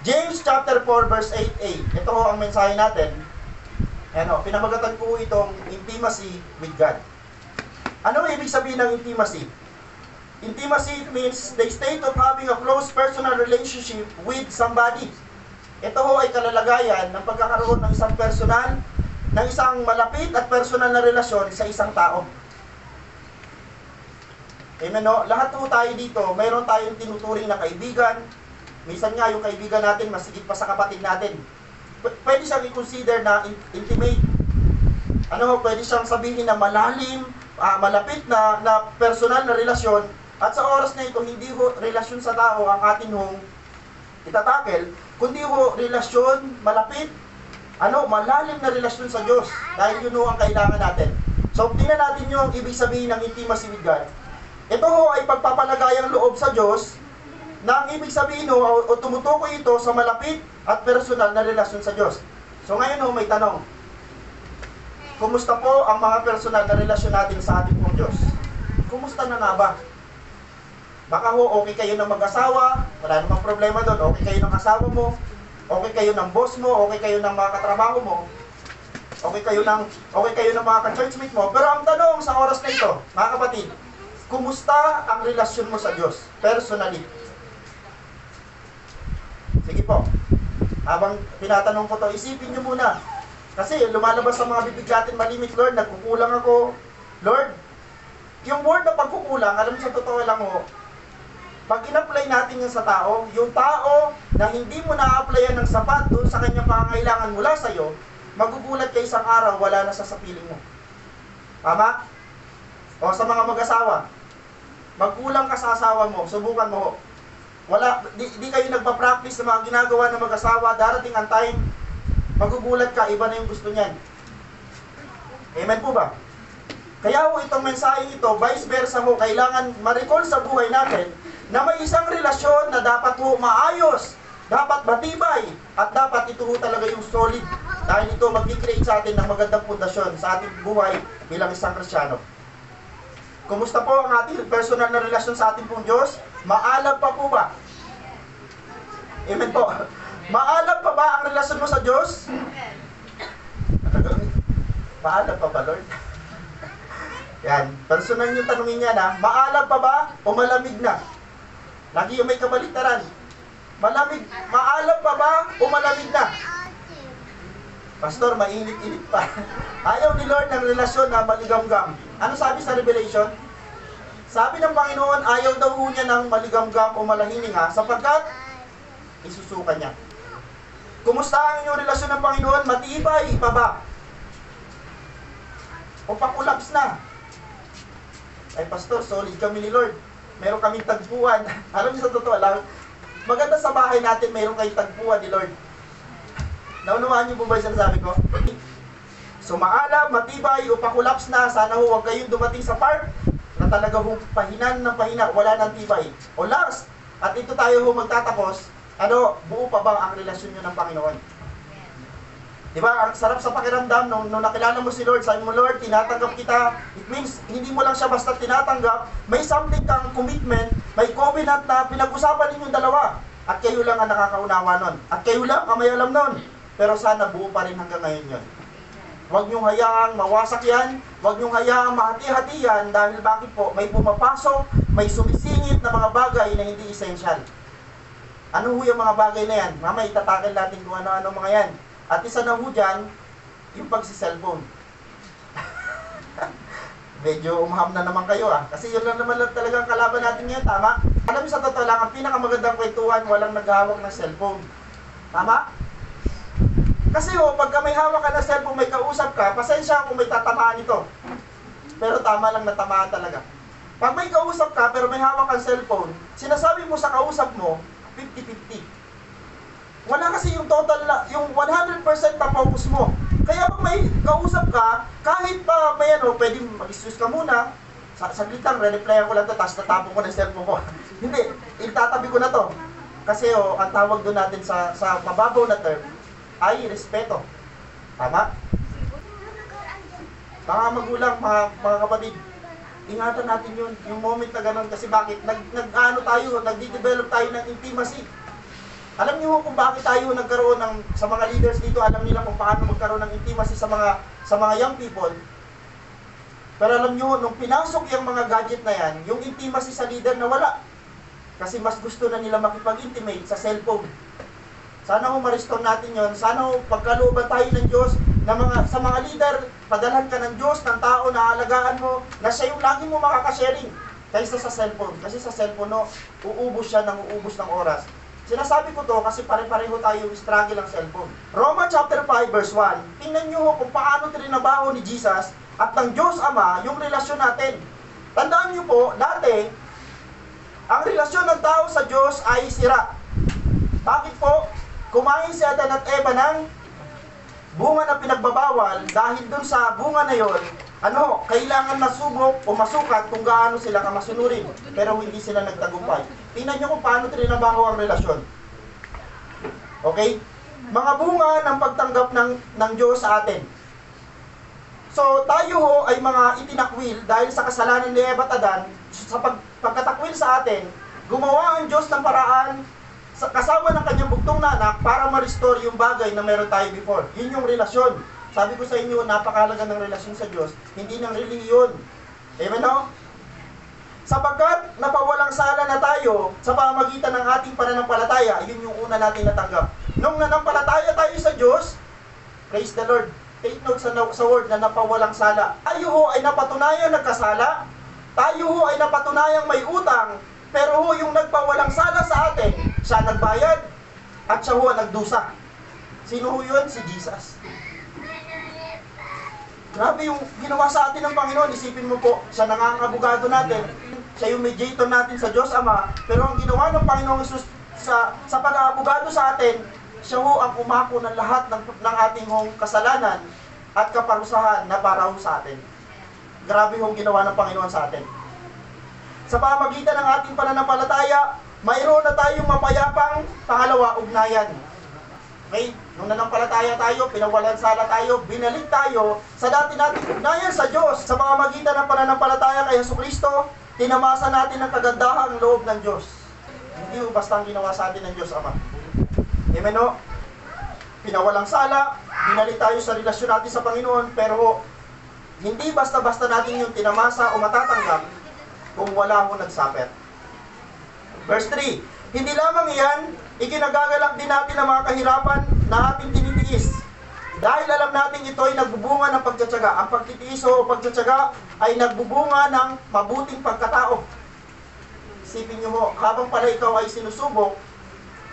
James chapter 4 verse 8a. Ito ho ang mensahe natin. Ano, pinamagatan po itong intimacy with God. Ano ibig sabihin ng intimacy? Intimacy means the state of having a close personal relationship with somebody. Ito ho ay kalalagayan ng pagkakaroon ng isang personal, ng isang malapit at personal na relasyon sa isang tao. Amen, no? Lahat po tayo dito, mayroon tayong tinuturing na kaibigan. Minsan nga, yung kaibigan natin, masigit pa sa kapatid natin. Pwede siyang i-consider na intimate. Ano, pwede siyang sabihin na malalim, malapit na personal na relasyon. At sa oras na ito, hindi ho relasyon sa tao ang atin hong itatakel, kundi ho relasyon, malapit, malalim na relasyon sa Diyos. Dahil yun ho ang kailangan natin. So, tingnan natin yung ibig sabihin ng intimacy with God. Ito ho ay pagpapalagayang loob sa Diyos na ang ibig sabihin ho, o tumutukoy ito sa malapit at personal na relasyon sa Diyos. So ngayon ho, may tanong. Kumusta po ang mga personal na relasyon natin sa ating pong Diyos? Kumusta na nga ba? Baka ho, okay kayo ng mag-asawa, wala namang problema doon. Okay kayo ng asawa mo, okay kayo ng boss mo, okay kayo ng mga katrabaho mo, okay kayo ng mga ka-churchmate mo. Pero ang tanong sa oras na ito, mga kapatid, kumusta ang relasyon mo sa Diyos, personally? Sige po. Habang tinatanong ko to, isipin nyo muna. Kasi lumalabas sa mga bibig natin malimit, Lord, nagkukulang ako. Lord, yung word na pagkukulang, alam mo sa totoo lang ho, pag in-apply natin yan sa tao, yung tao na hindi mo na-applyan ng sapat doon sa kanyang pangangailangan mula sa'yo, magugulat ka isang araw, wala na sa piling mo. Tama? O sa mga mag-asawa, magkulang ka sa asawa mo, subukan mo ho. Di kayo nagpa-practice sa mga ginagawa ng mag-asawa, darating ang time, magugulat ka, iba na yung gusto niyan. Amen po ba? Kaya ho itong mensaheng ito, vice versa ho, kailangan ma-recall sa buhay natin na may isang relasyon na dapat ho maayos, dapat matibay, at dapat ito ho talaga yung solid. Dahil ito mag-create sa atin ng magandang pundasyon sa ating buhay bilang isang Kristiyano. Kumusta po ang ating personal na relasyon sa ating pong Diyos? Maalab pa po ba? Amen po. Maalab pa ba ang relasyon mo sa Diyos? Maalab pa ba, Lord? Yan. Personal yung tanongin niya na, maalab pa ba o malamig na? Lagi yung may kabaliktaran. Maalab pa ba o malamig na? Pastor, mainit-init pa. Ayaw ni Lord ng relasyon na maligamgam. Ano sabi sa Revelation? Sabi ng Panginoon, ayaw daw niya ng maligamgam o malahininga sapagkat isusukan niya. Kumusta ang inyong relasyon ng Panginoon? Matibay pa ba? O pakulaps na? Ay pastor, solid kami ni Lord. Meron kaming tagpuan. Alam niyo sa totoo lang, maganda sa bahay natin meron kayong tagpuan ni Lord. Naunawaan niyo po ba yung sinasabi ko? So maalab, matibay, o pakulaps na, sana ho huwag kayong dumating sa part na talaga hong pahinan ng pahina, wala ng tibay. O last, at ito tayo ho magtatapos, buo pa ba ang relasyon nyo ng Panginoon? Diba, ang sarap sa pakiramdam, nung nakilala mo si Lord, sabi mo, Lord, tinatanggap kita. It means, hindi mo lang siya basta tinatanggap, may something kang commitment, may covenant na pinag-usapan ninyong dalawa. At kayo lang ang nakakaunawa nun. At kayo lang ang may alam nun. Pero sana buo pa rin hanggang ngayon yun. Huwag niyong hayaang mawasak yan, huwag niyong hayaang mahati-hati yan, dahil bakit po, may pumapasok, may sumisingit na mga bagay na hindi essential. Ano ho yung mga bagay na yan? Mamaya itatakil natin kung ano-ano mga yan. At isa na ho dyan, yung pagsi-cellphone. Medyo umaham na naman kayo kasi yun lang naman talagang kalaban natin ngayon, tama? Alam niyo sa totoo lang, ang pinakamagandang kwentuhan, walang naghahawak ng cellphone. Tama? Kasi pagka may hawak ka ng cellphone, may kausap ka, pasensya kung may tatamaan ito. Pero tama lang natamaan talaga. Pag may kausap ka, pero may hawak kang cellphone, sinasabi mo sa kausap mo, 50-50. Wala kasi yung total na, yung 100% na focus mo. Kaya pag may kausap ka, kahit pa may pwede mag-excuse ka muna, saglit lang, re-replyan ko lang ito, tapos natapon ko ng cellphone ko. Hindi, itatabi ko na to. Kasi ang tawag doon natin sa mababaw na term, ay respeto. Tama? Mga magulang, mga kapatid, ingatan natin yung moment na gano'n. Kasi bakit? Nag-develop tayo ng intimacy. Alam niyo kung bakit tayo nagkaroon ng, sa mga leaders dito, alam nila kung paano magkaroon ng intimacy sa mga young people. Pero alam niyo, nung pinasok yung mga gadget na yan, yung intimacy sa leader nawala. Kasi mas gusto na nila makipag-intimate sa cellphone. Sana ho ma-restore natin yon. Sana ho pagkalooban tayo ng Diyos na sa mga leader, padalhan ka ng Diyos, ng tao na alagaan mo, na siya yung lagi mo makakasharing kaysa sa cellphone. Kasi sa cellphone, no, uubos siya ng uubos ng oras. Sinasabi ko to kasi pare-pareho tayo struggle ng cellphone. Romans chapter 5 verse 1. Tingnan niyo kung paano trinabaho ni Jesus at ng Diyos Ama yung relasyon natin. Tandaan niyo po, dati, ang relasyon ng tao sa Diyos ay sira. Bakit po? Kumain si Adan at Eva ng bunga na pinagbabawal dahil dun sa bunga na yon, kailangan masubok o masukat kung gaano sila kamasunurin. Pero hindi sila nagtagumpay. Tingnan nyo kung paano trinabaho ang relasyon. Okay? Mga bunga ng pagtanggap ng Diyos sa atin. So, tayo ho ay mga itinakwil dahil sa kasalanan ni Eva at Adan, sa pagkatakwil sa atin, gumawa ang Diyos ng paraan kasama ng kanyang bugtong na anak para ma-restore yung bagay na meron tayo before. Yun yung relasyon. Sabi ko sa inyo, napakahalaga ng relasyon sa Diyos, hindi ng relihiyon. Amen o? Sapagkat napawalang sala na tayo sa pamamagitan ng ating pananampalataya, yun yung una natin natanggap. Nung nanampalataya tayo sa Diyos, praise the Lord, take note sa word na napawalang sala. Tayo ho ay napatunayan nagkasala, tayo ho ay napatunayang may utang, pero ho yung nagpawalang sala sa atin, siya nagbayad, at siya ho nagdusa. Sino ho yun? Si Jesus. Grabe yung ginawa sa atin ng Panginoon. Isipin mo po, siya nangangabugado natin, siya yung mediator natin sa Diyos Ama, pero ang ginawa ng Panginoong Jesus sa pag-aabugado sa atin, siya ho ang umako ng lahat ng ating hong kasalanan at kaparusahan na para ho sa atin. Grabe yung ginawa ng Panginoon sa atin. Sa pamamagitan ng ating pananampalataya, mayroon na tayong mapayapang pangalawa, ugnayan. Okay? Nung nanampalataya tayo, pinawalan sala tayo, binalik tayo sa dati nating ugnayan sa Diyos. Sa pamamagitan ng pananampalataya kay Jesucristo, tinamasa natin ang kagandahang loob ng Diyos. Hindi ho basta ang ginawa sa atin ng Diyos Ama. Amen o? Pinawalang sala, binalik tayo sa relasyon natin sa Panginoon, pero hindi basta-basta natin yung tinamasa o matatanggap kung wala mo nagsaper. Verse 3, hindi lamang iyan, ikinagagalak din natin ang mga kahirapan na ating tinitiis. Dahil alam natin ito ay nagbubunga ng pagtsatsaga. Ang pagtitiis o pagtsatsaga ay nagbubunga ng mabuting pagkatao. Isipin nyo mo, habang pala ikaw ay sinusubok,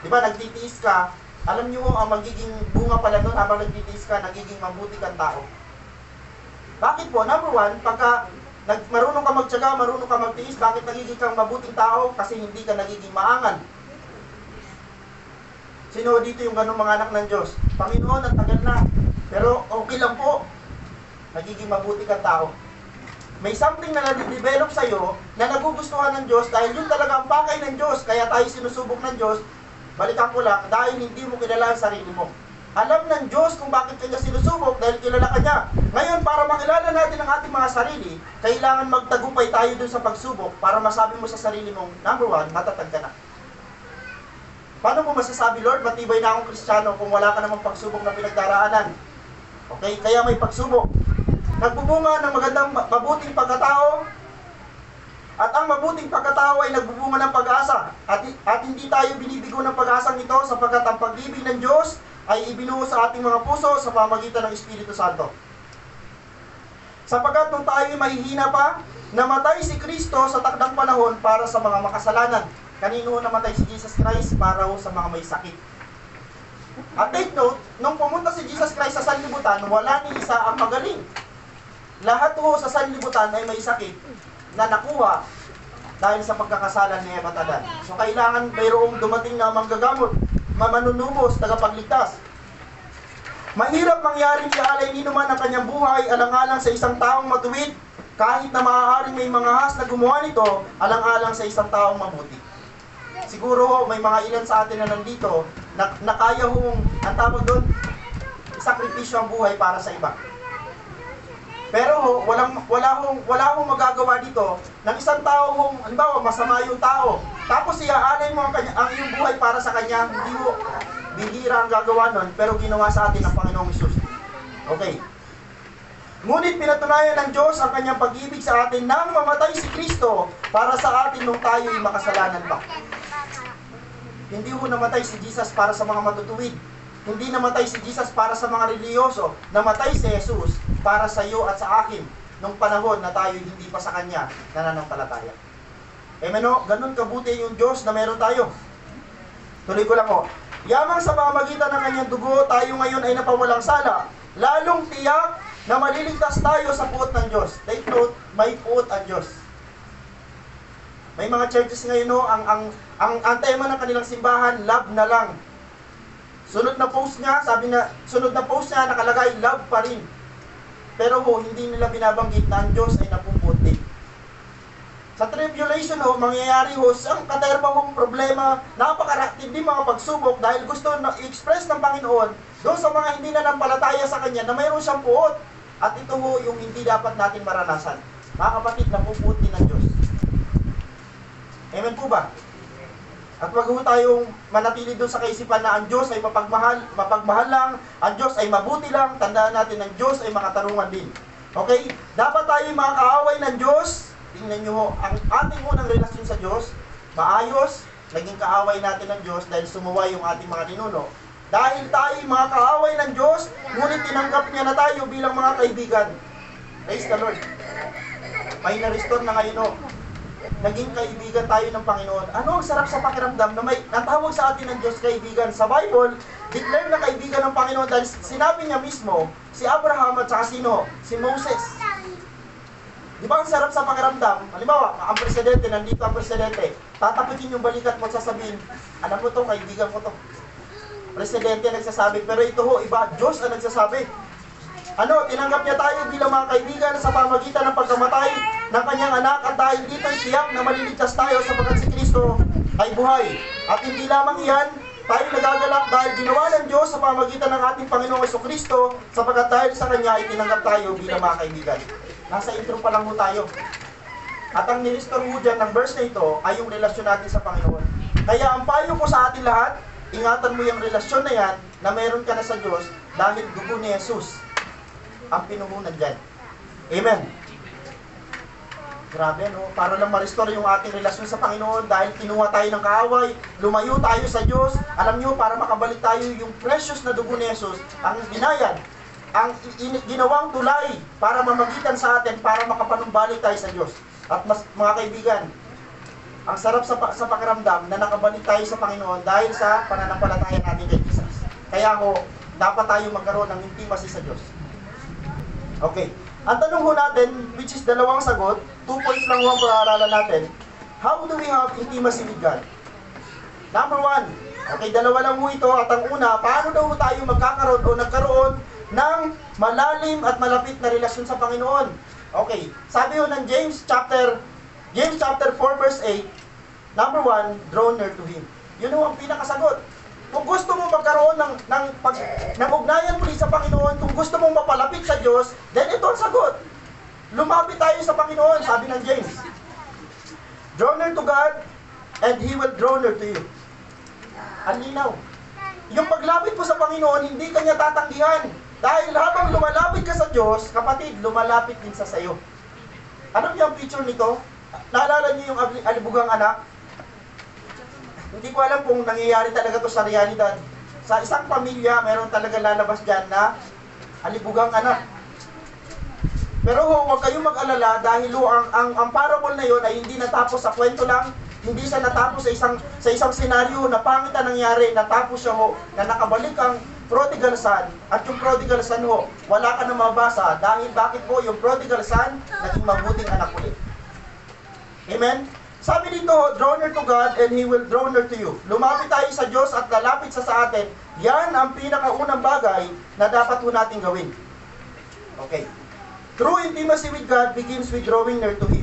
di ba nagtitiis ka, alam nyo mo ang magiging bunga pala nun habang nagtitiis ka, nagiging mabuti kang tao. Bakit po? Number one, pagka marunong ka magtyaga, marunong ka magtiis, bakit nagiging kang mabuting tao? Kasi hindi ka nagiging maangal. Sino dito yung ganung mga anak ng Diyos? Panginoon, ang tagal na. Pero okay lang po. Nagiging mabuti kang tao. May something na nade-develop sa'yo na nagugustuhan ng Diyos dahil yun talaga ang pakay ng Diyos. Kaya tayo sinusubok ng Diyos. Balikan ko lang, dahil hindi mo kilala ang sarili mo. Alam ng Diyos kung bakit kanya sinusubok dahil kilala ka niya. Ngayon, para makilala natin ang ating mga sarili, kailangan magtagumpay tayo dun sa pagsubok para masabi mo sa sarili mong, number one, matatag ka na. Paano mo masasabi, Lord, matibay na akong Kristiyano kung wala ka namang pagsubok na pinagdaraanan? Okay, kaya may pagsubok. Nagbubunga ng magandang, mabuting pagkatao, at ang mabuting pagkatao ay nagbubunga ng pag-asa. At hindi tayo binibigo ng pag-asang ito sapagkat ang pag-ibig ng Diyos ay ibinuo sa ating mga puso sa pamamagitan ng Espiritu Santo. Sapagkat nung tayo ay mahihina pa, namatay si Kristo sa takdang panahon para sa mga makasalanan. Kanino namatay si Jesus Christ? Para sa mga may sakit. At take note, nung pumunta si Jesus Christ sa sanlibutan, wala ni isa ang magaling. Lahat ho sa sanlibutan ay may sakit na nakuha dahil sa pagkakasala ni Eva at Adan. So kailangan mayroong dumating na manggagamot, manunubos, tagapagligtas. Mahirap mangyaring ialay ni naman ang kanyang buhay alang-alang sa isang taong matuwid, kahit na maaaring may mga has na gumawa nito alang-alang sa isang taong mabuti. Siguro may mga ilan sa atin na nandito na kaya hong, ang tawag doon, isakripisyo ang buhay para sa iba. Pero wala hong magagawa dito ng isang tao hong, halimbawa, masama yung tao, Tapos iaalay mo ang iyong buhay para sa Kanya. Hindi mo, bihira ang gagawa nun, pero ginawa sa atin ng Panginoong Hesus. Okay. Ngunit pinatunayan ng Diyos ang Kanyang pag-ibig sa atin nang mamatay si Kristo para sa atin nung tayo'y makasalanan pa. Hindi ho namatay si Jesus para sa mga matutuwid. Hindi namatay si Jesus para sa mga reliyoso. Namatay si Jesus para sa iyo at sa akin nung panahon na tayo hindi pa sa Kanya nananampalataya. Amen o? Ganun kabuti yung Diyos na meron tayo. Tuloy ko lang o. Yamang sa pamamagitan ng Kanyang dugo, tayo ngayon ay napawalang sala. Lalong tiyak na maliligtas tayo sa puot ng Diyos. Take note, may puot ang Diyos. May mga churches ngayon no, ang tema ng kanilang simbahan, love na lang. Sunod na post niya, nakalagay, love pa rin. Pero hindi nila binabanggit na ang Diyos ay napupuot din. Sa tribulation mangyayari ang katerma problema, napakaratindi mga pagsubok dahil gusto na i-express ng Panginoon doon sa mga hindi nanampalataya sa Kanya na mayroon siyang puot. At ito yung hindi dapat natin maranasan. Mga kapatid, napupuot din ng Diyos. Amen po ba? At wag tayong manatili doon sa kaisipan na ang Diyos ay mapagmahal lang, ang Diyos ay mabuti lang, tandaan natin ang Diyos ay makatarungan din. Okay? Dapat tayo mga kaaway ng Diyos. Tingnan nyo ang ating unang relasyon sa Diyos, maayos, naging kaaway natin ng Diyos dahil sumuway yung ating mga ninuno. Dahil tayo mga kaaway ng Diyos, ngunit tinanggap niya na tayo bilang mga kaibigan. Praise the Lord. May na-restore na ngayon naging kaibigan tayo ng Panginoon. Ano ang sarap sa pakiramdam na may natawag sa atin ng Diyos kaibigan? Sa Bible, declare na kaibigan ng Panginoon dahil sinabi niya mismo, si Abraham at saka sino? Si Moses. Di ba ang sarap sa pakiramdam? Halimbawa, ang presidente, nandito ang presidente, tatapikin yung balikat mo at sasabihin, alam mo to, kaibigan ko to. Presidente nagsasabi, pero ito iba, Diyos ang nagsasabi. Tinanggap niya tayo bilang mga kaibigan sa pamagitan ng pagkamatay ng kanyang anak at dahil dito'y tiyak na maliligtas tayo sapagkat si Kristo ay buhay. At hindi lamang iyan, tayo nagagalak dahil ginawa ng Diyos sa pamagitan ng ating Panginoong Jesucristo sapagkat dahil sa Kanya ay tinanggap tayo bilang mga kaibigan. Nasa intro pa lang mo tayo. At ang nirestore mo dyan ng verse na ito ay yung relasyon natin sa Panginoon. Kaya ang payo ko sa atin lahat, ingatan mo yung relasyon na yan na meron ka na sa Diyos dahil dugo ni Jesus ang pinungunan dyan. Amen. Grabe, no? Para lang ma-restore yung ating relasyon sa Panginoon dahil kinuha tayo ng kaaway, lumayo tayo sa Diyos. Alam nyo, para makabalik tayo yung precious na dugo ni Jesus, ang binayad, ang ginawang tulay para mamagitan sa atin, para makapanumbalik tayo sa Diyos. At mga kaibigan, ang sarap sa pakiramdam na nakabalik tayo sa Panginoon dahil sa pananampalataya natin kay Jesus. Kaya dapat tayo magkaroon ng intimacy sa Diyos. Okay. Ang tanong natin, which is dalawang sagot, 2 points lang ang pag-aaralan natin. How do we have intimacy with God? Number 1. Okay, dalawa lang ito. At ang una, paano daw tayo magkakaroon o nagkaroon ng malalim at malapit na relasyon sa Panginoon? Okay. Sabi ng James chapter 4 verse 8, number 1, draw near to Him. Yun ang pinakasagot. Kung gusto mong magkaroon ng ugnayan muli sa Panginoon, kung gusto mong mapalapit sa Diyos, then ito ang sagot. Lumapit tayo sa Panginoon, sabi ng James. Draw near to God, and He will draw near to you. Ang linaw. Yung paglapit mo sa Panginoon, hindi kanya tatanggihan. Dahil habang lumalapit ka sa Diyos, kapatid, lumalapit din sa sayo. Ano yung picture nito? Naalala niyo yung alibugang anak? Hindi ko alam kung nangyayari talaga to sa realidad. Sa isang pamilya, meron talaga lalabas dyan na alibugang anak. Pero huwag kayong mag-alala dahil ang parable na yon ay hindi natapos sa kwento lang, hindi siya natapos sa isang senaryo na pangit ang nangyari, natapos siya na nakabalik ang prodigal son, at yung prodigal son wala ka na mabasa dahil bakit yung prodigal son naging mabuting anak ulit. Amen? Sabi dito, draw near to God and He will draw near to you. Lumapit tayo sa Diyos at lalapit sa atin. Yan ang pinakaunang bagay na dapat natin gawin. Okay. True intimacy with God begins with drawing near to Him.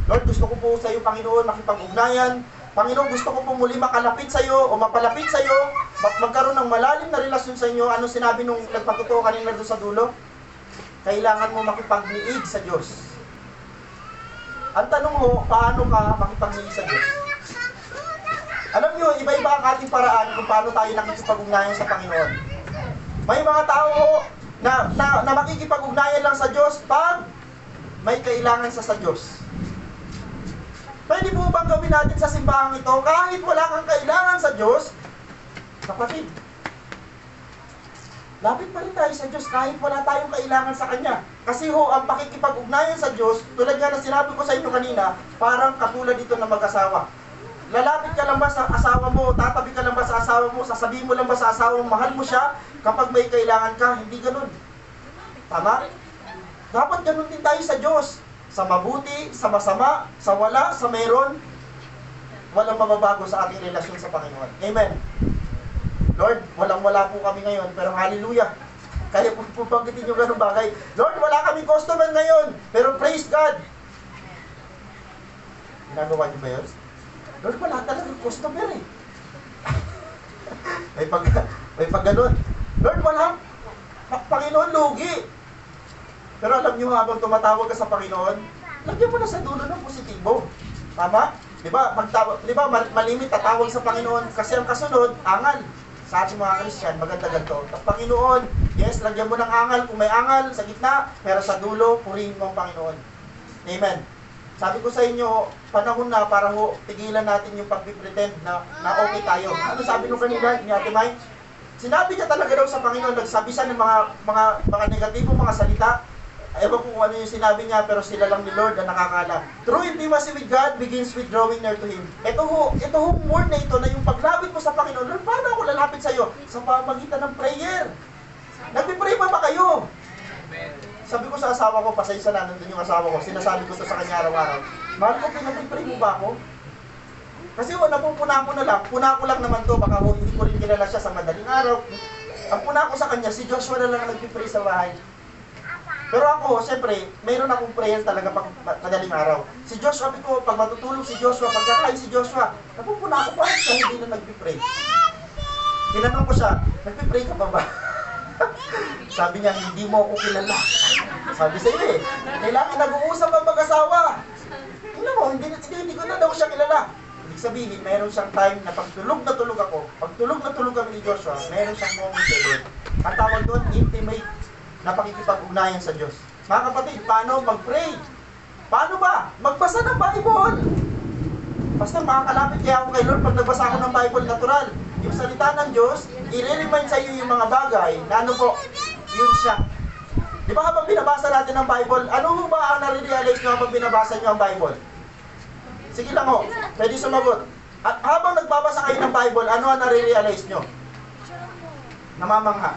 Lord, gusto ko po sa iyo, Panginoon, makipag-ugnayan. Panginoon, gusto ko po muli makalapit sa iyo o mapalapit sa iyo, magkaroon ng malalim na relasyon sa inyo. Ano sinabi nung nagpatuto kanina doon sa dulo? Kailangan mo makipag-niig sa Diyos. Ang tanong paano ka makipag-niig sa Diyos? Alam nyo, iba-iba ang ating paraan kung paano tayo nakikipag-ugnayan sa Panginoon. May mga tao na makikipag-ugnayan lang sa Diyos pag may kailangan sa Diyos. Pwede po bang gawin natin sa simbahan ito kahit wala kang kailangan sa Diyos? Kapatid, lapit pa rin tayo sa Diyos kahit wala tayong kailangan sa Kanya. Kasi ang pakikipag-ugnayan sa Diyos, tulad nga na sinabi ko sa inyo kanina, parang katulad dito na mag-asawa. Lalapit ka lang ba sa asawa mo, tatabi ka lang ba sa asawa mo, sasabihin mo lang ba sa asawa mo, mahal mo siya kapag may kailangan ka? Hindi ganun. Tama? Dapat ganun din tayo sa Diyos. Sa mabuti, sa masama, sa wala, sa meron, walang mababago sa ating relasyon sa Panginoon. Amen. Lord, walang-wala po kami ngayon, pero hallelujah. Kaya po banggitin yung ganung bagay. Lord, wala kaming customer ngayon, pero praise God. Ginagawa niyo ba yun? Lord, wala talagang customer eh. may pag ganun. Lord, wala. Panginoon, lugi. Pero alam niyo, habang tumatawag ka sa Panginoon, lagyan mo na sa dulo ng positibo. Tama? Diba, malimit tatawag sa Panginoon kasi ang kasunod, angal. Sa ating mga Christian, maganda ganito. Tapos Panginoon, yes, lagyan mo ng angal kung may angal sa gitna, pero sa dulo, purihin mo ang Panginoon. Amen. Sabi ko sa inyo, panahon na para tigilan natin yung pagpipretend na okay tayo. Ano sabi nung kanina ni Ate May? Sinabi niya talaga daw sa Panginoon, nagsabi siya ng mga negatibong mga salita. Ewan ko kung ano yung sinabi niya, pero sila lang ni Lord na nakakala. True intimacy with God begins with drawing near to Him. Ito word na ito, na yung paglapit mo sa Panginoon, Lord, paano ako lalapit sa iyo? Sa pamagitan ng prayer. Nagpipray pa kayo? Sabi ko sa asawa ko, pasensya na, nandun yung asawa ko, sinasabi ko to sa kanya araw-araw, mahal ko, pinag-pray mo ba ako? Kasi napupuna ko na lang, puna ko lang naman to, baka hindi ko rin kilala siya sa madaling araw. Ang puna ko sa kanya, si Joshua na lang nagpipray sa bahay. Pero ako, siyempre, mayroon akong prayer talaga pag madaling araw. Si Joshua, sabi ko, pag matutulog si Joshua, pagkakain si Joshua, napupuna ako pa siya, hindi na nagpipray. Tinanong ko siya, nagpipray ka pa ba? Sabi niya, hindi mo ako kilala. Sabi sa iyo eh, kailangan nag-uusap ang mag-asawa. Tingnan mo, hindi ko na daw siya kilala. Ibig sabihin, mayroon siyang time na pag tulog na tulog ako, pag tulog na tulog kami ni Joshua, mayroon siyang moment sa Lord. Ang tawag doon, intimate na pakikipag-ugnayan sa Diyos. Mga kapatid, paano mag-pray? Paano ba? Magbasa ng Bible. Basta makakalapit kaya ako kay Lord pag nagbasa ako ng Bible natural. Yung salita ng Diyos, i-remind sa iyo yung mga bagay na ano po, yun siya. Di ba habang binabasa natin ang Bible, ano ba ang nare-realize nyo habang binabasa nyo ang Bible? Sige lang ho, pwede sumagot. At habang nagbabasa kayo ng Bible, ano ang nare-realize nyo? Namamangha.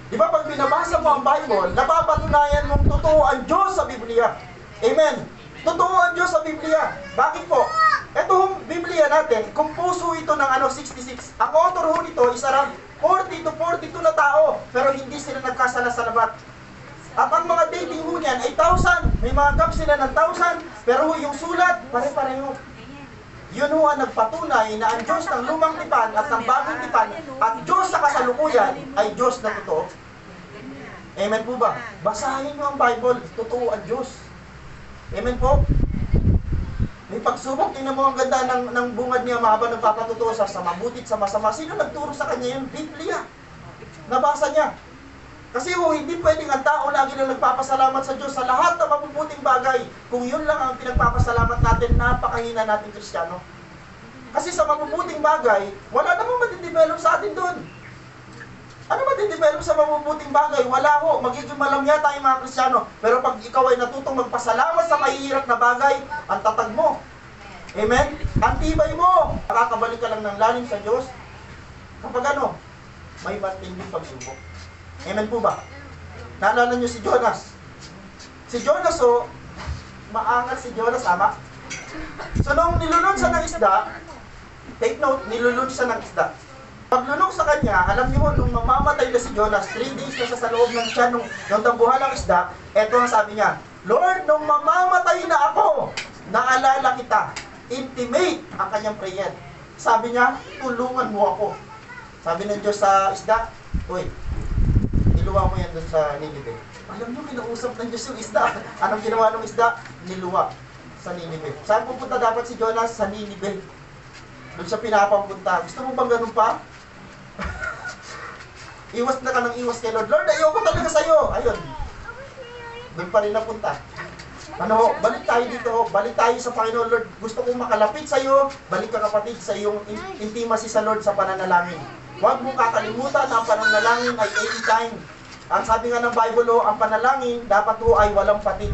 Di ba pag binabasa mo ang Bible, napapatunayan mong totoo ang Diyos sa Biblia. Amen. Totoo ang Diyos sa Biblia. Bakit po? Itong Biblia natin, kumpuso ito ng 66. Ang author ho nito is around 40 to 42 na tao, pero hindi sila nagkasala sa labat. At ang mga dating ho niyan ay 1,000. May mga gap sila ng 1,000, pero ho yung sulat, pare-pareho. Yun ho ang nagpatunay na ang Diyos ng lumang tipan at ng bagong tipan at Diyos sa kasalukuyan ay Diyos na totoo. Amen po ba? Basahin nyo ang Bible, totoo ang Diyos. Amen po? May pagsubok, tingnan mo ang ganda ng bungad niya habang nagpapatutuo sa mabutit, sa masama. Sino nagturo sa kanya yung Biblia? Nabasa niya. Kasi hindi pwedeng ang tao lagi na nagpapasalamat sa Diyos sa lahat ng mabubuting bagay. Kung yun lang ang pinagpapasalamat natin, napakahina natin Kristiyano. Kasi sa mabubuting bagay, wala namang matidevelop sa atin doon. Ano matidevelop sa mabubuting bagay? Wala ho. Magiging malamya tayo mga Kristiyano. Pero pag ikaw ay natutong magpasalamat sa mahihirap na bagay, ang tatag mo. Amen? Ang tibay mo. Nakakabalik ka lang ng lalim sa Diyos. Kapag may matinding pagsubok. Amen po ba? Naalala niyo si Jonas. Si Jonas maangal si Jonas, tama? So nung nilulun siya ng isda, take note, nilulun siya ng isda. Paglunok sa kanya, alam niyo nung mamamatay na si Jonas, 3 days na siya sa loob ng tiyan nung dambuhalang isda, eto ang sabi niya, Lord, nung mamamatay na ako, naalala kita. Intimate ang kanyang prayer. Sabi niya, tulungan mo ako. Sabi ng Diyos sa isda, uy, niluwa mo yan dun sa Ninive. Alam niyo, kinausap ng Diyos yung isda. Anong ginawa ng isda? Niluwa sa Ninive. Saan pupunta dapat si Jonas? Sa Ninive. Doon siya pinapapunta. Gusto mo bang ganun pa? Iwas na ka ng iwas kay Lord. Lord, ayoko talaga sa'yo. Ayun. Doon pa rin napunta. Ano, balik tayo dito. Balik tayo sa Panginoon. Lord, gusto kong makalapit sa'yo. Balik ka kapatid sa iyong intimacy sa Lord sa pananalangin. Huwag mong kakalimutan na ang pananalangin ay anytime. Ang sabi nga ng Bible, ang panalangin dapat ay walang patid.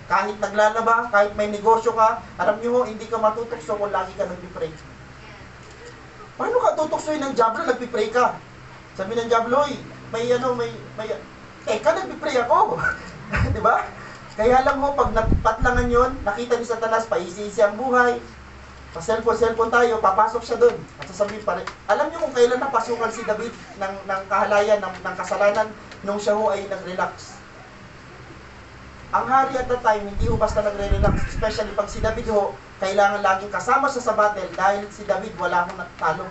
Kahit naglalaba, kahit may negosyo ka, alam niyo hindi ka matutokso kung lagi ka nagpipray. Paano ka tutuksoy ng Diablo, nagpipray ka? Sabi ng Diablo, ka nagpipray ako. Di ba? Kaya lang pag napatlangan yon, nakita ni Satanas, paisi-isi ang buhay, pa-cellphone tayo, papasok siya doon. At sasabihin pa rin, alam niyo kung kailan napasukan si David ng kahalayan, ng kasalanan, nung siya ay nag-relax. Ang hari at that time, hindi basta nagre-relax, especially pag si David kailangan laging kasama siya sa battle dahil si David wala akong talo.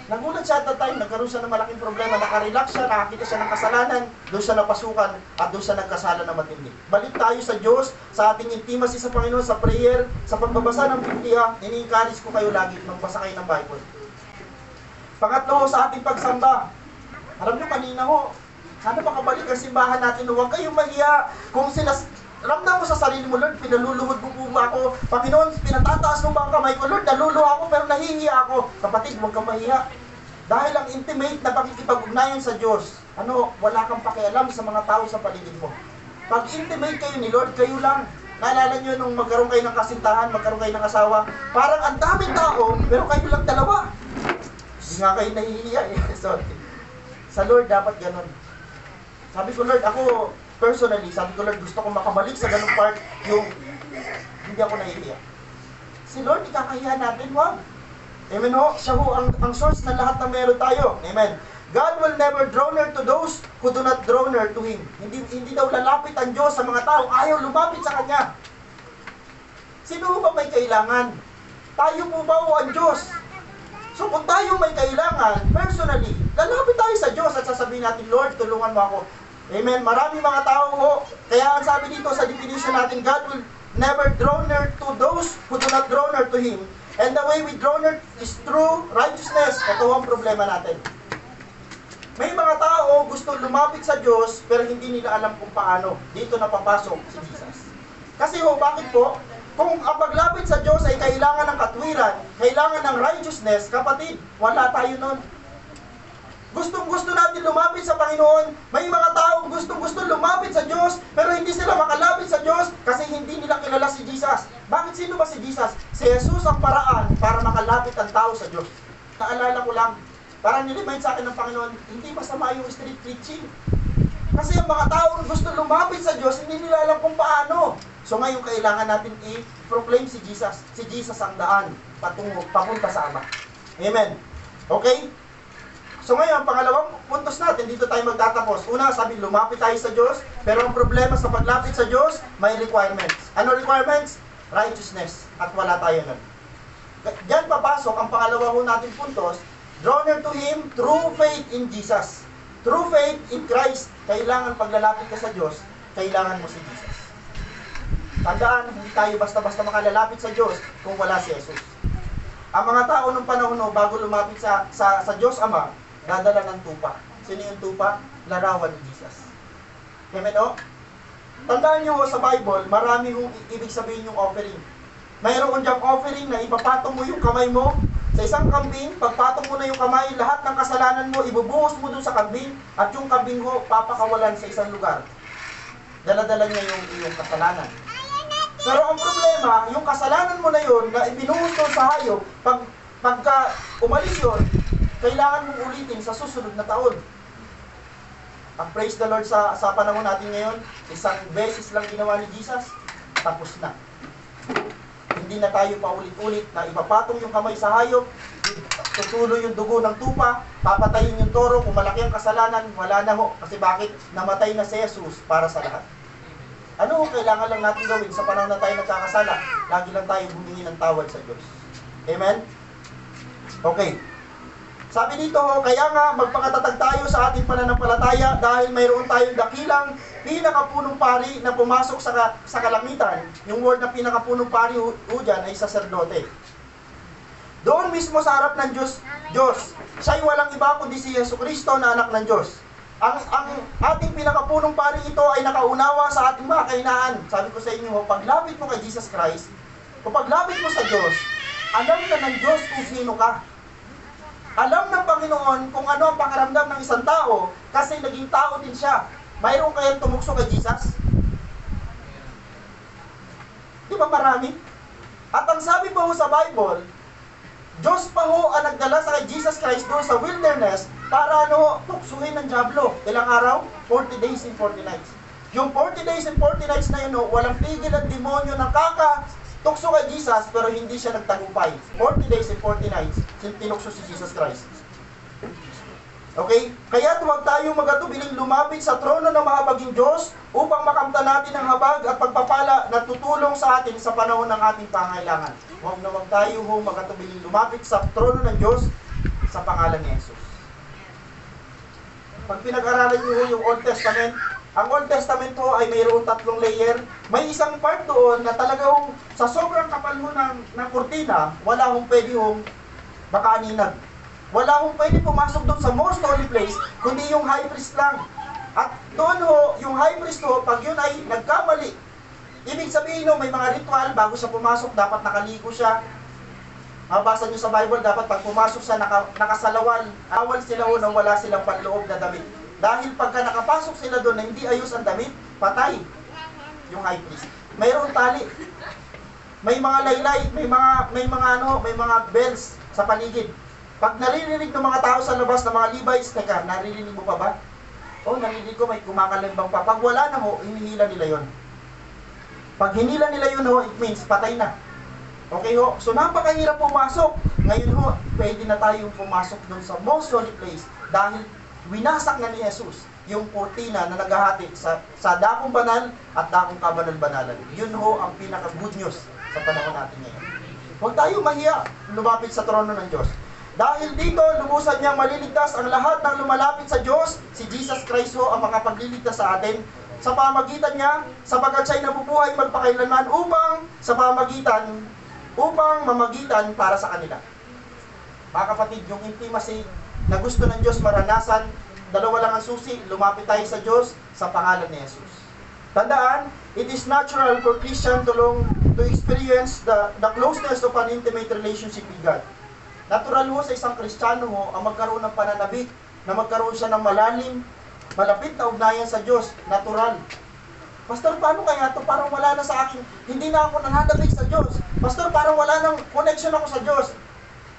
Nagulat siya at that time, nagkaroon siya ng malaking problema, nakarelax siya, nakakita siya ng kasalanan, doon siya napasukan at doon siya nagkasala na matindi. Balik tayo sa Diyos, sa ating intimacy sa Panginoon, sa prayer, sa pagbabasa ng Biblia, ini-encourage ko kayo lagi, magbasa kayo ng Bible. Pangatlo, sa ating pagsamba. Alam niyo kanina sana makabalik ang simbahan natin, huwag kayong mahiya. Kung ramdam mo sa sarili mo, Lord, pinaluluhod mo po ba ako? Panginoon, pinatataas mo ba ang kamay ko? Lord, naluluha ako pero nahihiya ako. Kapatid, huwag kang mahiya. Dahil ang intimate na pakikipag-ugnayan sa Diyos, wala kang pakialam sa mga tao sa paligid mo. Pag intimate kayo ni Lord, kayo lang. Naalala nyo nung magkaroon kayo ng kasintahan, magkaroon kayo ng asawa, parang ang daming tao, pero kayo lang dalawa. Hindi nga kayo nahihiya So, sa Lord, dapat ganun. Sabi ko, Lord, ako, personally, sabi ko, Lord, gusto ko makabalik sa ganung part, yung hindi ako nahihiya. Si Lord, ikakahiya natin, wag. Amen Siya ang source ng lahat na meron tayo. Amen. God will never draw near to those who do not draw near to Him. Hindi daw lalapit ang Diyos sa mga tao, ayaw lumapit sa Kanya. Sino ba may kailangan? Tayo po ba o ang Diyos? So kung tayo may kailangan, personally, lalapit tayo sa Diyos at sasabihin natin, Lord, tulungan mo ako. Amen. Maraming mga tao kaya ang sabi dito sa definition natin, God will never draw near to those who do not draw near to Him. And the way we draw near is through righteousness. Ito ang problema natin. May mga tao gusto lumapit sa Diyos, pero hindi nila alam kung paano. Dito napapasok si Jesus. Kasi bakit po? Kung ang paglapit sa Diyos ay kailangan ng katwiran, kailangan ng righteousness, kapatid, wala tayo nun. Gustong-gusto natin lumapit sa Panginoon. May mga tao gustong-gusto lumapit sa Diyos, pero hindi sila makalapit sa Diyos kasi hindi nila kilala si Jesus. Bakit sino ba si Jesus? Si Jesus ang paraan para makalapit ang tao sa Diyos. Naalala ko lang, parang niremind sa akin ng Panginoon, hindi masama yung street preaching. Kasi ang mga tao gusto lumapit sa Diyos, hindi nila alam kung paano. So ngayon kailangan natin i-proclaim si Jesus. Si Jesus ang daan papunta sa Ama. Amen. Okay? So ngayon, pangalawang puntos natin, dito tayo magtatapos. Una, sabi, lumapit tayo sa Diyos, pero ang problema sa paglapit sa Diyos, may requirements. Ano requirements? Righteousness. At wala tayo nun. Diyan papasok ang pangalawa natin puntos, draw near to Him through faith in Jesus. Through faith in Christ, kailangan paglalapit ka sa Diyos, kailangan mo si Jesus. Tandaan, hindi tayo basta-basta makalalapit sa Diyos kung wala si Jesus. Ang mga tao nung panahon bago lumapit sa Diyos Ama, dadala ng tupa. Sino yung tupa? Larawan ni Jesus. Amen Tandaan nyo sa Bible, marami ibig sabihin yung offering. Mayroon diyang offering na ipapatong mo yung kamay mo sa isang kambing, pagpatong mo na yung kamay, lahat ng kasalanan mo, ibubuhos mo dun sa kambing, at yung kambing papakawalan sa isang lugar. Dala-dala niya yung iyong kasalanan. Pero ang problema, yung kasalanan mo na yun, na ibinuhos doon sa hayop, pagka umalis yun, kailangan mong ulitin sa susunod na taon. Ang praise the Lord sa panahon natin ngayon, isang beses lang ginawa ni Jesus, tapos na. Hindi na tayo paulit-ulit na ipapatong yung kamay sa hayop, tutuloy yung dugo ng tupa, papatayin yung toro, kung malaki ang kasalanan, wala na Kasi bakit? Namatay na si Jesus para sa lahat. Ano kailangan lang natin gawin sa panahon na tayo nagkakasala? Lagi lang tayo humingi ng tawad sa Diyos. Amen? Okay. Sabi dito, kaya nga magpakatatag tayo sa ating pananampalataya dahil mayroon tayong dakilang pinakapunong pari na pumasok sa kalangitan. Yung word na pinakapunong pari dyan ay saserdote. Doon mismo sa harap ng Diyos, siya'y walang iba kundi si Jesucristo na anak ng Diyos. Ang ating pinakapunong paring ito ay nakaunawa sa ating mga kahinaan. Sabi ko sa inyo, paglapit mo kay Jesus Christ, kung paglapit mo sa Diyos, alam ka ng Diyos kung sino ka. Alam ng Panginoon kung ano ang pakiramdam ng isang tao kasi naging tao din siya. Mayroon kayang tumukso kay Jesus? Di ba marami? At ang sabi pa ho sa Bible, Diyos pa ho ang nagdala sa kay Jesus Christ doon sa wilderness para tuksuhin ng dyablo. Ilang araw? 40 days and 40 nights. Yung 40 days and 40 nights na yun, walang tigil ang demonyo na tukso kay Jesus pero hindi siya nagtagumpay. 40 days and 40 nights tinukso si Jesus Christ. Okay? Kaya huwag tayong magatubiling lumapit sa trono ng mahabaging Diyos upang makamtan natin ang habag at pagpapala na tutulong sa atin sa panahon ng ating pangailangan. Huwag na huwag tayo magatubiling lumapit sa trono ng Diyos sa pangalan ni Jesus. Pag pinag-aralan niyo yung Old Testament, ang Old Testament ho ay mayroong 3 layer. May isang part doon na talagang sa sobrang kapal mo ng kurtina, wala hong pwede hong makaaninag. Wala hong pwede pumasok doon sa most holy place, kundi yung high priest lang. At doon ho, yung high priest ho, pag yun ay nagkamali, ibig sabihin ho, may mga ritual, bago siya pumasok, dapat nakaligo siya. Mabasa nyo sa Bible, dapat pag pumasok siya, nakasalawal. Awal sila ho nang wala silang panloob na damit. Dahil pagka nakapasok sila doon na hindi ayos ang damit, patay yung high priest. Mayroong tali. May mga laylay, may mga bells sa paligid. Pag naririnig ng mga tao sa labas ng mga Levites, teka, naririnig mo pa ba? Oh, naririnig ko, may kumakalimbang pa. Pag wala na ho, hinihila nila yon. Pag hinila nila yun ho, it means patay na. Okay ho? So napakahirap pumasok. Ngayon ho, pwede na tayong pumasok dun sa most holy place dahil winasak na ni Jesus yung kurtina na naghahati sa dakong banal at dakong kabanal-banalan. Yun ho ang pinaka-good news sa panahon natin ngayon. Huwag tayo mahiya lumapit sa trono ng Diyos. Dahil dito, lubusan niyang maliligtas ang lahat ng lumalapit sa Diyos. Si Jesus Christ ho ang makapagliligtas sa atin sa pamagitan niya, sapagkat siya'y nabubuhay magpakailanman upang mamagitan para sa kanila. Mga kapatid, yung intimacy na gusto ng Diyos maranasan, dalawa lang ang susi, lumapit tayo sa Diyos sa pangalan ni Jesus. Tandaan, it is natural for Christian to experience the closeness of an intimate relationship with God. Natural ho sa isang Kristiyano ho ang magkaroon ng pananabik, na magkaroon siya ng malalim, malapit na ugnayan sa Diyos. Natural. Pastor, paano kaya ito? Parang wala na sa akin. Hindi na ako nananabik sa Diyos. Pastor, parang wala nang connection ako sa Diyos.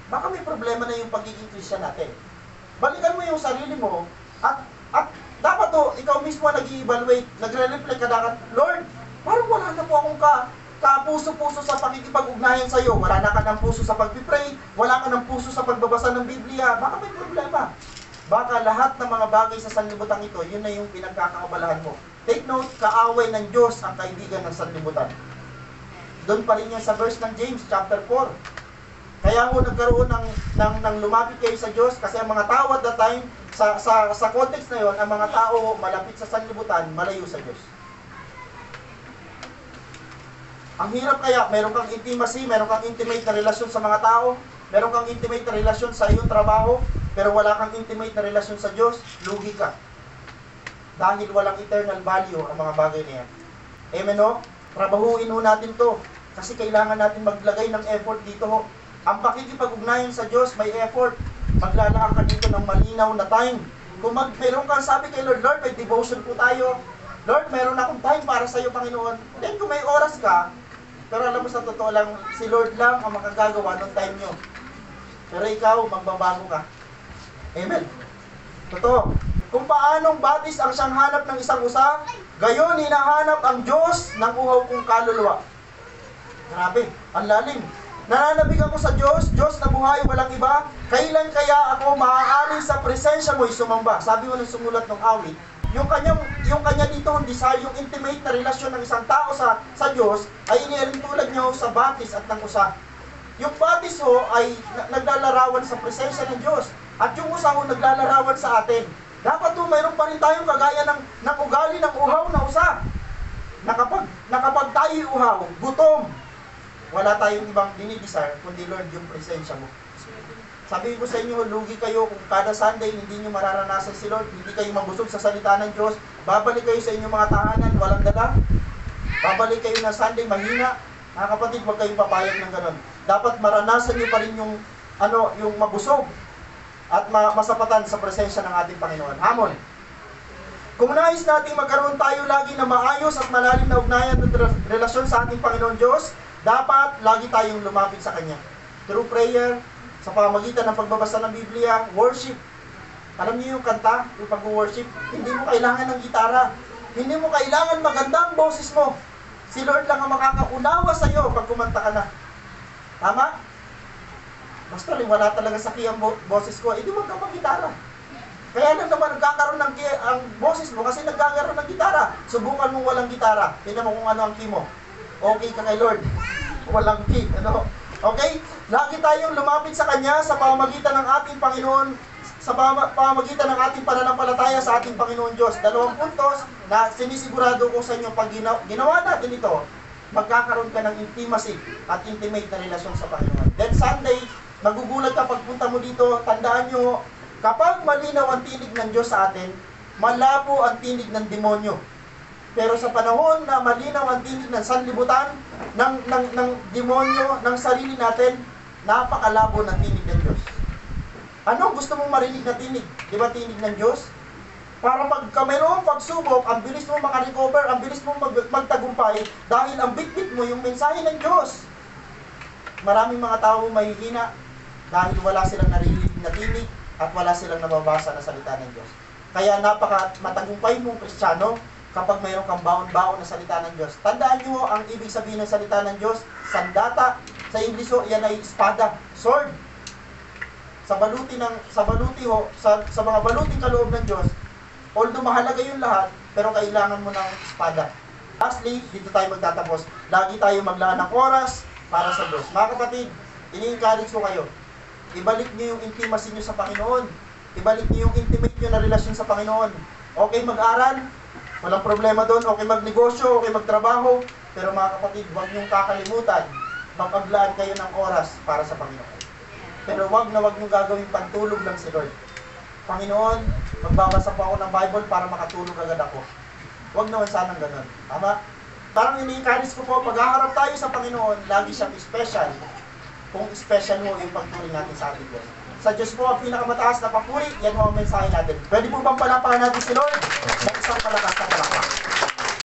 Baka may problema na yung pagiging Christian natin. Balikan mo yung sarili mo at dapat to, ikaw mismo nag-i-evaluate, nagre-reflect ka dapat, Lord, parang wala na po akong kapuso-puso sa pakikipag-ugnayan sa iyo. Wala na ka ng puso sa pagpipray, wala ka ng puso sa pagbabasa ng Biblia. Baka may problema. Baka lahat ng mga bagay sa sanlibutan ito, yun na yung pinagkakaabalahan mo. Take note, kaaway ng Diyos ang kaibigan ng sanlibutan. Doon pa rin yan sa verse ng James, chapter 4. Kaya ho nagkaroon ng lumapit kayo sa Diyos kasi ang mga tao at that time, sa context na yon, ang mga tao malapit sa sanlibutan, malayo sa Diyos. Ang hirap kaya, meron kang intimacy, meron kang intimate na relasyon sa mga tao, meron kang intimate na relasyon sa iyong trabaho, pero wala kang intimate na relasyon sa Diyos, lugi ka. Dahil walang eternal value ang mga bagay na yan. Amen o? Trabahuin ho natin to. Kasi kailangan natin maglagay ng effort dito ho. Ang pakikipag-ugnayan sa Diyos, may effort. Maglalaan ka dito ng malinaw na time. Kung meron kang sabi kay Lord, Lord, may devotion po tayo. Lord, meron akong time para sa iyo, Panginoon. Then kung may oras ka, pero alam mo sa totoo lang, si Lord lang ang makagagawa ng time nyo. Pero ikaw, magbabago ka. Amen. Totoo. Kung paanong batis ang siyang hanap ng isang usa, gayon hinahanap ang Diyos ng uhaw kong kaluluwa. Grabe, ang lalim. Nananabig ako sa Diyos, Diyos na buhay, walang iba. Kailan kaya ako maaari sa presensya mo'y sumamba? Sabi mo ng sumulat ng awit, yung kanya dito, desire, yung intimate na relasyon ng isang tao sa Diyos, ay inirin tulad niyo sa batis at ng usa. Yung batis ho ay naglalarawan sa presensya ng Diyos. At yung usa ho naglalarawan sa atin. Dapat ho, mayroon pa rin tayong kagaya ng ugali ng uhaw na usa. Na kapag tayo uhaw, gutom, wala tayong ibang dinidesire, kundi Lord, yung presensya mo. Sabihin ko sa inyo, lugi kayo kung kada Sunday hindi nyo mararanasan si Lord, hindi kayo mabusog sa salita ng Diyos, babalik kayo sa inyong mga tahanan, walang dala, babalik kayo na Sunday, mahina. Mga kapatid, huwag kayong papayag ng ganun. Dapat maranasan nyo pa rin yung mabusog at masapatan sa presensya ng ating Panginoon. Hamon. Kung nais natin magkaroon tayo lagi na maayos at malalim na ugnayan at relasyon sa ating Panginoon Diyos, dapat lagi tayong lumapit sa Kanya. Through prayer, sa pamamagitan ng pagbabasa ng Biblia, worship. Alam niyo yung kanta, yung pag-worship, hindi mo kailangan ng gitara. Hindi mo kailangan maganda ang boses mo. Si Lord lang ang makakaunawa sa iyo pag kumanta ka na. Tama? Basta rin, wala talaga sa kiyang boses ko, hindi mo ka mag-gitara. Kaya lang naman nagkakaroon ng ang boses mo kasi nagkakaroon ng gitara. Subukan mong walang gitara. Tingnan mo kung ano ang key mo. Okay ka kay Lord. Walang key. Ano? Okay? Lagi tayong lumapit sa Kanya sa pamamagitan ng ating Panginoon, sa pamamagitan ng ating pananampalataya sa ating Panginoon Diyos. 2 puntos na sinisigurado ko sa inyo pag ginawa natin ito, magkakaroon ka ng intimacy at intimate na relasyon sa Panginoon. Then Sunday, magugulat ka pagpunta mo dito, tandaan nyo, kapag malinaw ang tinig ng Diyos sa atin, malabo ang tinig ng demonyo. Pero sa panahon na malinaw ang tinig ng sanlibutan, ng demonyo, ng sarili natin, napakalabo ng tinig ng Diyos. Ano gusto mong marinig na tinig? Di ba tinig ng Diyos? Para pagka mayroong pagsubok, ang bilis mo makarecover, ang bilis mo magtagumpay, dahil ang bitbit mo yung mensahe ng Diyos. Maraming mga tao mahihina dahil wala silang naririnig na tinig at wala silang nababasa na salita ng Diyos. Kaya matagumpay mong Kristiyano kapag mayroon kang baon-baon na salita ng Diyos. Tandaan nyo ang ibig sabihin ng salita ng Diyos, sandata. Sa Ingleso, yan ay espada, sword. Sa mga baluting kaloob ng Diyos, although mahalaga yung lahat, pero kailangan mo ng espada. Lastly, dito tayo magtatapos. Lagi tayo maglaan ng oras para sa Diyos. Mga kapatid, ini-encourage ko kayo. Ibalik niyo yung intimacy niyo sa Panginoon. Ibalik niyo yung intimate niyo na relasyon sa Panginoon. Okay mag-aral, walang problema doon. Okay magnegosyo, okay magtrabaho. Pero mga kapatid, huwag niyong kakalimutan, magpaglaan kayo ng oras para sa Panginoon. Pero huwag niyong gagawin pantulog lang si Lord. Panginoon, magbabasa po ako ng Bible para makatulog agad ako. Huwag naman sanang ganun. Tama? Parang ini-encourage ko po, pag-haharap tayo sa Panginoon, lagi siyang special. Kung special mo yung pagturi natin sa ating Diyos. Sa Diyos po ang pinakamataas na papuri, yan mo ang mensahe natin. Pwede po bang palapakan natin si Lord? Sa isang palakas na